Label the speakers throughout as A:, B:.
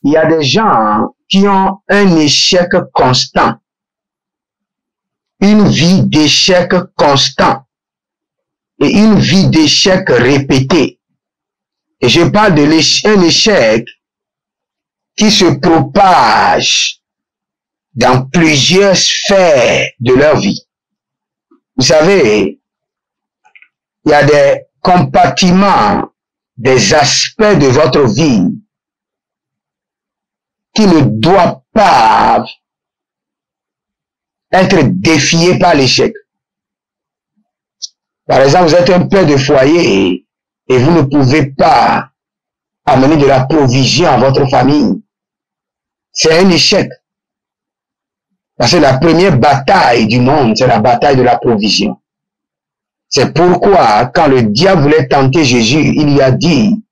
A: il y a des gens qui ont un échec constant, une vie d'échec constant et une vie d'échec répété. Et je parle de un échec qui se propage dans plusieurs sphères de leur vie. Vous savez, il y a des compartiments, des aspects de votre vie qui ne doivent pas être défiés par l'échec. Par exemple, vous êtes un père de foyer et vous ne pouvez pas amener de la provision à votre famille. C'est un échec. Parce que la première bataille du monde, c'est la bataille de la provision. C'est pourquoi, quand le diable voulait tenter Jésus, il lui a dit,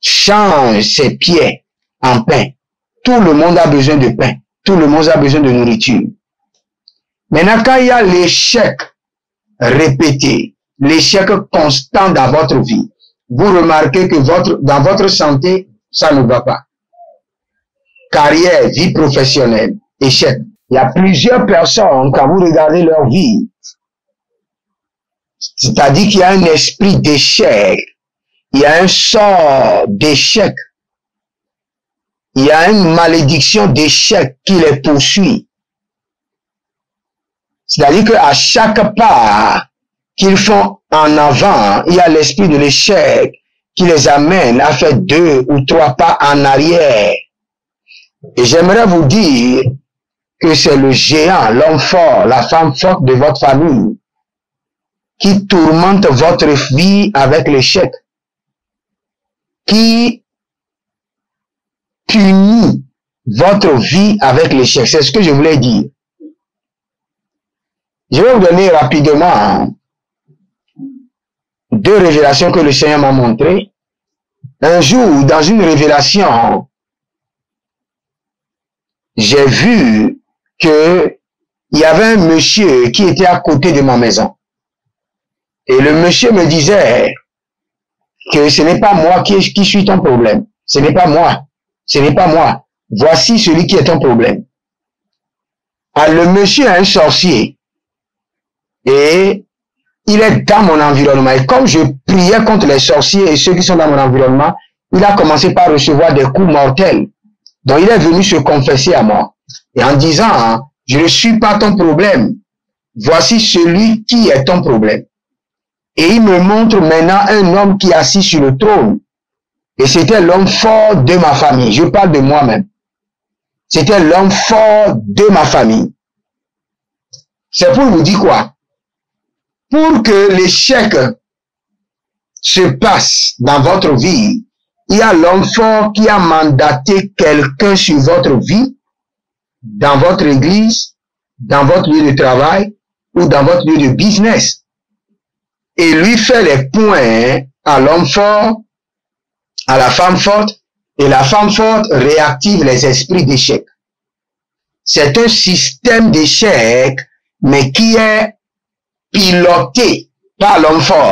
A: change ses pieds en pain. Tout le monde a besoin de pain. Tout le monde a besoin de nourriture. Maintenant, quand il y a l'échec répété, l'échec constant dans votre vie, vous remarquez que dans votre santé, ça ne va pas. Carrière, vie professionnelle, échec. Il y a plusieurs personnes, quand vous regardez leur vie, c'est-à-dire qu'il y a un esprit d'échec, il y a un sort d'échec, il y a une malédiction d'échec qui les poursuit. C'est-à-dire qu'à chaque pas qu'ils font en avant, il y a l'esprit de l'échec qui les amène à faire 2 ou 3 pas en arrière. Et j'aimerais vous dire que c'est le géant, l'homme fort, la femme forte de votre famille qui tourmente votre vie avec l'échec, qui punit votre vie avec l'échec. C'est ce que je voulais dire. Je vais vous donner rapidement 2 révélations que le Seigneur m'a montrées. Un jour, dans une révélation, j'ai vu que il y avait un monsieur qui était à côté de ma maison. Et le monsieur me disait que ce n'est pas moi qui suis ton problème. Ce n'est pas moi. Ce n'est pas moi. Voici celui qui est ton problème. Alors, le monsieur est un sorcier. Et il est dans mon environnement. Et comme je priais contre les sorciers et ceux qui sont dans mon environnement, il a commencé par recevoir des coups mortels. Donc, il est venu se confesser à moi. Et en disant, je ne suis pas ton problème. Voici celui qui est ton problème. Et il me montre maintenant un homme qui est assis sur le trône. Et c'était l'homme fort de ma famille. Je parle de moi-même. C'était l'homme fort de ma famille. C'est pour vous dire quoi? Pour que l'échec se passe dans votre vie, il y a l'homme fort qui a mandaté quelqu'un sur votre vie, dans votre église, dans votre lieu de travail ou dans votre lieu de business. Et lui fait les points à l'homme fort, à la femme forte, et la femme forte réactive les esprits d'échec. C'est un système d'échec, mais qui est piloté par l'homme fort.